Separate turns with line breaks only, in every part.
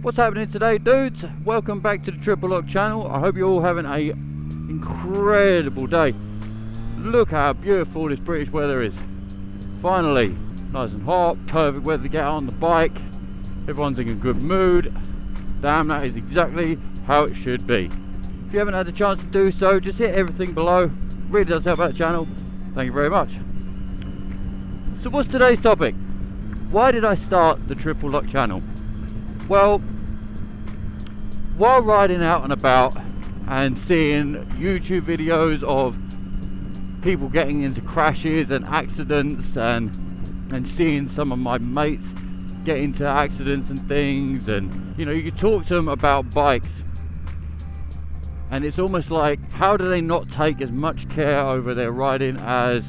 What's happening today, dudes? Welcome back to the Triple Lock channel. I hope you're all having a incredible day. Look how beautiful this British weather is. Finally, nice and hot, perfect weather to get out on the bike. Everyone's in a good mood. Damn, that is exactly how it should be. If you haven't had the chance to do so, just hit everything below. Really does help out the channel. Thank you very much. So what's today's topic? Why did I start the Triple Lock channel? Well, while riding out and about and seeing YouTube videos of people getting into crashes and accidents and seeing some of my mates get into accidents and things, and you know, you talk to them about bikes and it's almost like, how do they not take as much care over their riding as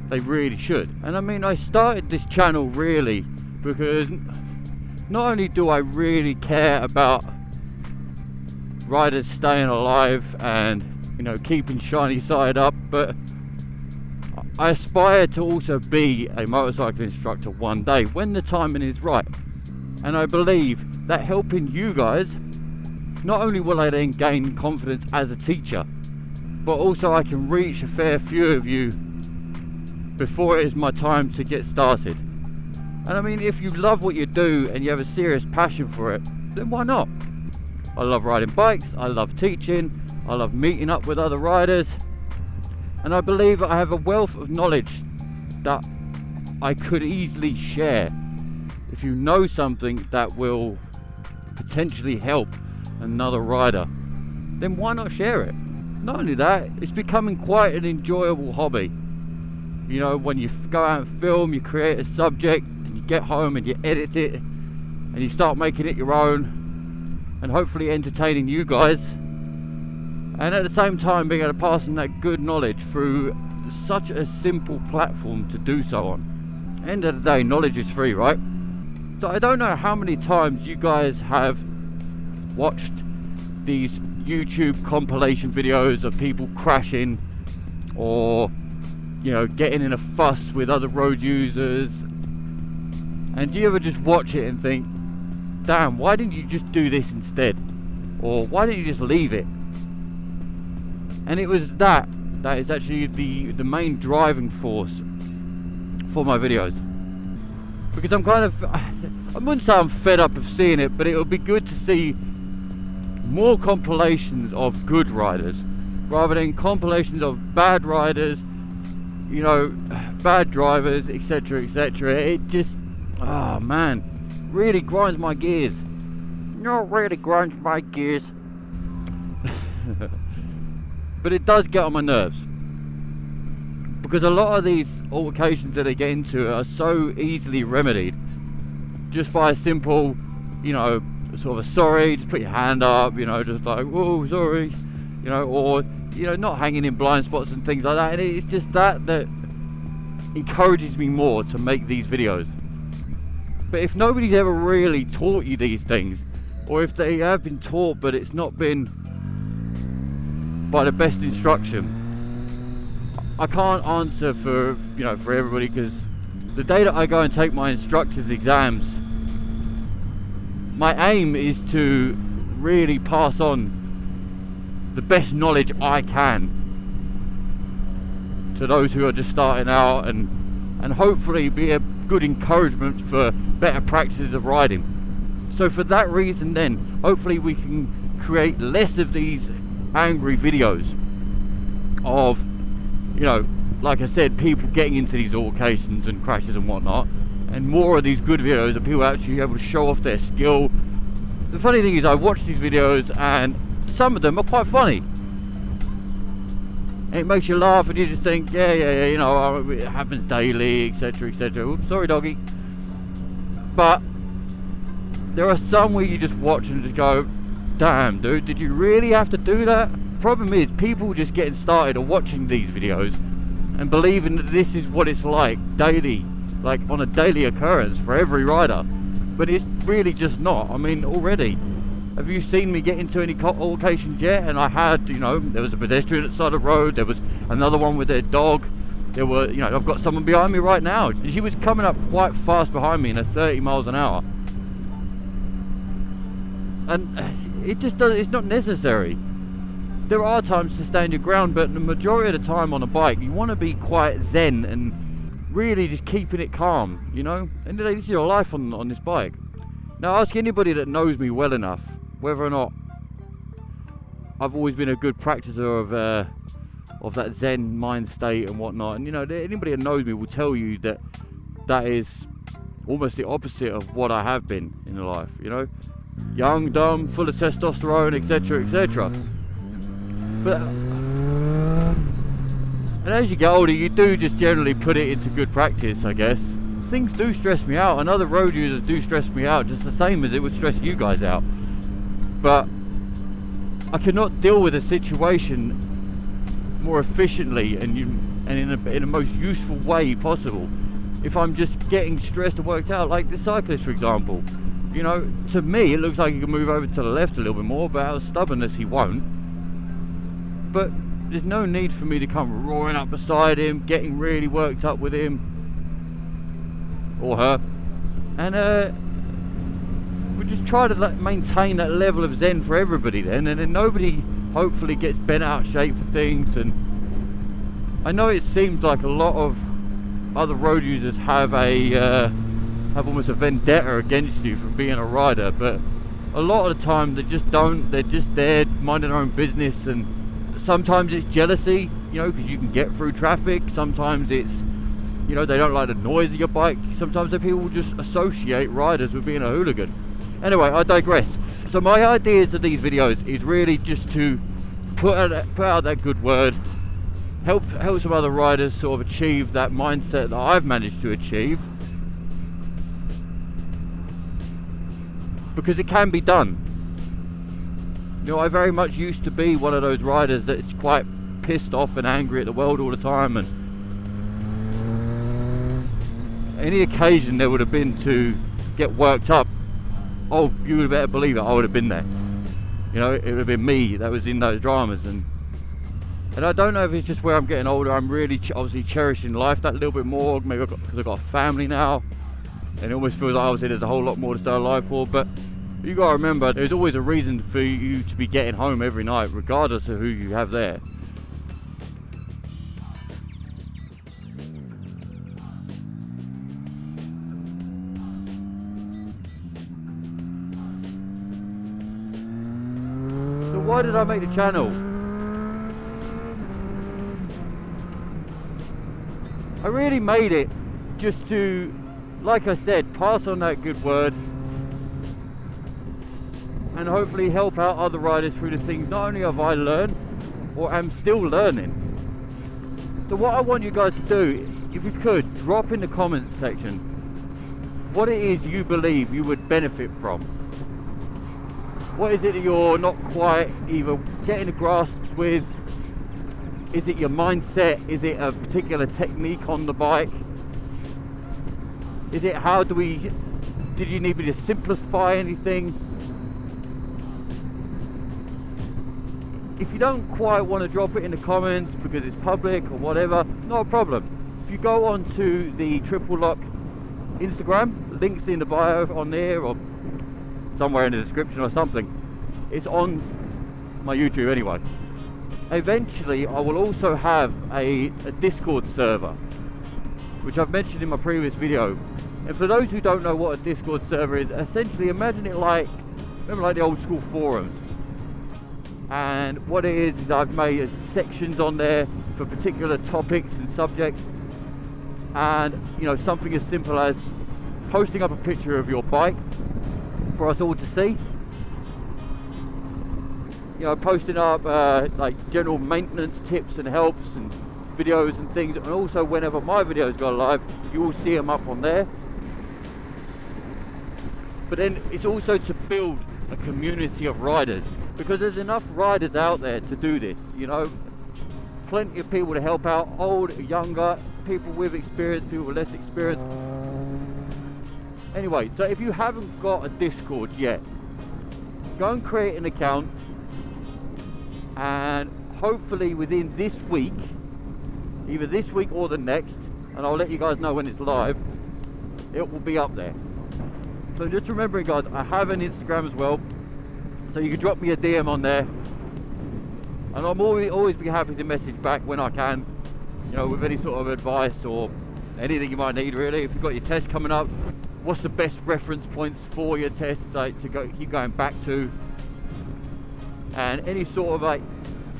they really should? And I mean, I started this channel really because not only do I really care about riders staying alive and, you know, keeping shiny side up, but I aspire to also be a motorcycle instructor one day when the timing is right. And I believe that helping you guys, not only will I then gain confidence as a teacher, but also I can reach a fair few of you before it is my time to get started. And I mean, if you love what you do and you have a serious passion for it, then why not? I love riding bikes, I love teaching, I love meeting up with other riders, and I believe I have a wealth of knowledge that I could easily share. If you know something that will potentially help another rider, then why not share it? Not only that, it's becoming quite an enjoyable hobby. You know, when you go out and film, you create a subject, and you get home and you edit it, and you start making it your own, and hopefully entertaining you guys, and at the same time being able to pass on that good knowledge through such a simple platform to do so on. End of the day, knowledge is free, right? So I don't know how many times you guys have watched these YouTube compilation videos of people crashing or, you know, getting in a fuss with other road users, and do you ever just watch it and think, damn, why didn't you just do this instead? Or why didn't you just leave it? And it was that is actually the main driving force for my videos. Because I'm kind of, I wouldn't say I'm fed up of seeing it, but it would be good to see more compilations of good riders rather than compilations of bad riders, you know, bad drivers, etc, etc. It just, oh man, really grinds my gears. Not really grinds my gears. But it does get on my nerves, because a lot of these altercations that they get into are so easily remedied just by a simple, you know, sort of a sorry, just put your hand up, you know, just like, oh sorry, you know, or, you know, not hanging in blind spots and things like that. And it's just that encourages me more to make these videos. But if nobody's ever really taught you these things, or if they have been taught but it's not been by the best instruction, I can't answer for, you know, for everybody, because the day that I go and take my instructor's exams, my aim is to really pass on the best knowledge I can to those who are just starting out, and hopefully be a good encouragement for better practices of riding. So for that reason then, hopefully we can create less of these angry videos of, you know, like I said, people getting into these altercations and crashes and whatnot, and more of these good videos of people actually able to show off their skill. The funny thing is, I watch these videos and some of them are quite funny. And it makes you laugh and you just think, yeah, you know, it happens daily, etc, etc. Oops, sorry doggy. But there are some where you just watch and just go, damn dude, did you really have to do that? Problem is, people just getting started or watching these videos and believing that this is what it's like daily, like on a daily occurrence for every rider, but it's really just not. I mean, already, have you seen me get into any altercations yet? And I had, you know, there was a pedestrian at the side of the road, there was another one with their dog, there were, you know, I've got someone behind me right now. She was coming up quite fast behind me in a 30 miles an hour. and it just does. It's not necessary. There are times to stand your ground, but the majority of the time on a bike, you want to be quite zen and really just keeping it calm, you know. And this is your life on this bike. Now, ask anybody that knows me well enough whether or not I've always been a good practicer of that zen mind state and whatnot. And you know, anybody that knows me will tell you that that is almost the opposite of what I have been in life. You know, young, dumb, full of testosterone, etc., etc. But and as you get older, you do just generally put it into good practice, I guess. Things do stress me out, and other road users do stress me out, just the same as it would stress you guys out. But I cannot deal with a situation more efficiently and in a most useful way possible if I'm just getting stressed and worked out, like the cyclist, for example. You know, to me it looks like he can move over to the left a little bit more, but out of stubbornness he won't. But there's no need for me to come roaring up beside him, getting really worked up with him or her, and we just try to maintain that level of zen for everybody then, and then nobody hopefully gets bent out of shape for things. And I know it seems like a lot of other road users have almost a vendetta against you for being a rider, but a lot of the time they just don't. They're just there minding their own business, and sometimes it's jealousy, you know, because you can get through traffic. Sometimes it's, you know, they don't like the noise of your bike. Sometimes the people just associate riders with being a hooligan. Anyway, I digress. So my ideas of these videos is really just to put out that good word, help some other riders sort of achieve that mindset that I've managed to achieve, because it can be done. You know, I very much used to be one of those riders that's quite pissed off and angry at the world all the time, and any occasion there would have been to get worked up, oh, you would better believe it, I would have been there. You know, it would have been me that was in those dramas. And I don't know if it's just where I'm getting older, I'm really obviously cherishing life that little bit more, maybe because I've got a family now, and it almost feels like obviously there's a whole lot more to stay alive for. But you got to remember, there's always a reason for you to be getting home every night, regardless of who you have there. Why did I make the channel? I really made it just to, like I said, pass on that good word and hopefully help out other riders through the things not only have I learned, or am still learning. So what I want you guys to do, if you could, drop in the comments section what it is you believe you would benefit from. What is it that you're not quite either getting a grasp with? Is it your mindset? Is it a particular technique on the bike? Is it did you need me to simplify anything? If you don't quite want to drop it in the comments because it's public or whatever, not a problem. If you go on to the Triple Lock Instagram, links in the bio on there, or somewhere in the description or something. It's on my YouTube anyway. Eventually I will also have a Discord server, which I've mentioned in my previous video. And for those who don't know what a Discord server is, essentially imagine it like the old school forums. And what it is I've made sections on there for particular topics and subjects, and you know, something as simple as posting up a picture of your bike for us all to see. You know, posting up like general maintenance tips and helps and videos and things, and also whenever my videos go live, you will see them up on there. But then it's also to build a community of riders, because there's enough riders out there to do this, you know. Plenty of people to help out, old, younger, people with experience, people with less experience. Anyway, so if you haven't got a Discord yet, go and create an account, and hopefully within this week, either this week or the next, and I'll let you guys know when it's live, it will be up there. So just remembering, guys, I have an Instagram as well. So you can drop me a DM on there, and I'm always be happy to message back when I can, you know, with any sort of advice or anything you might need really. If you've got your test coming up, what's the best reference points for your test to keep going back to, and any sort of like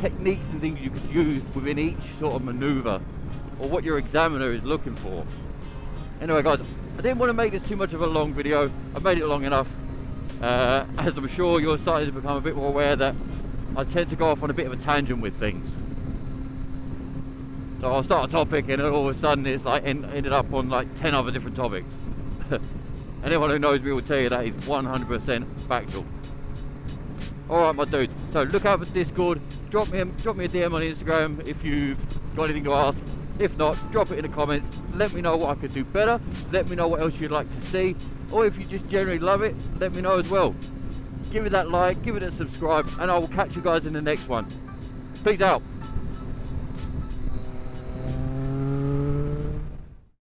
techniques and things you could use within each sort of maneuver, or what your examiner is looking for. Anyway guys, I didn't want to make this too much of a long video. I've made it long enough, as I'm sure you're starting to become a bit more aware that I tend to go off on a bit of a tangent with things. So I'll start a topic and then all of a sudden it's like ended up on like 10 other different topics. Anyone who knows me will tell you that is 100% factual. Alright my dudes, so look out for Discord, drop me a DM on Instagram if you've got anything to ask. If not, drop it in the comments, let me know what I could do better, let me know what else you'd like to see, or if you just generally love it, let me know as well. Give it that like, give it a subscribe, and I will catch you guys in the next one. Peace out.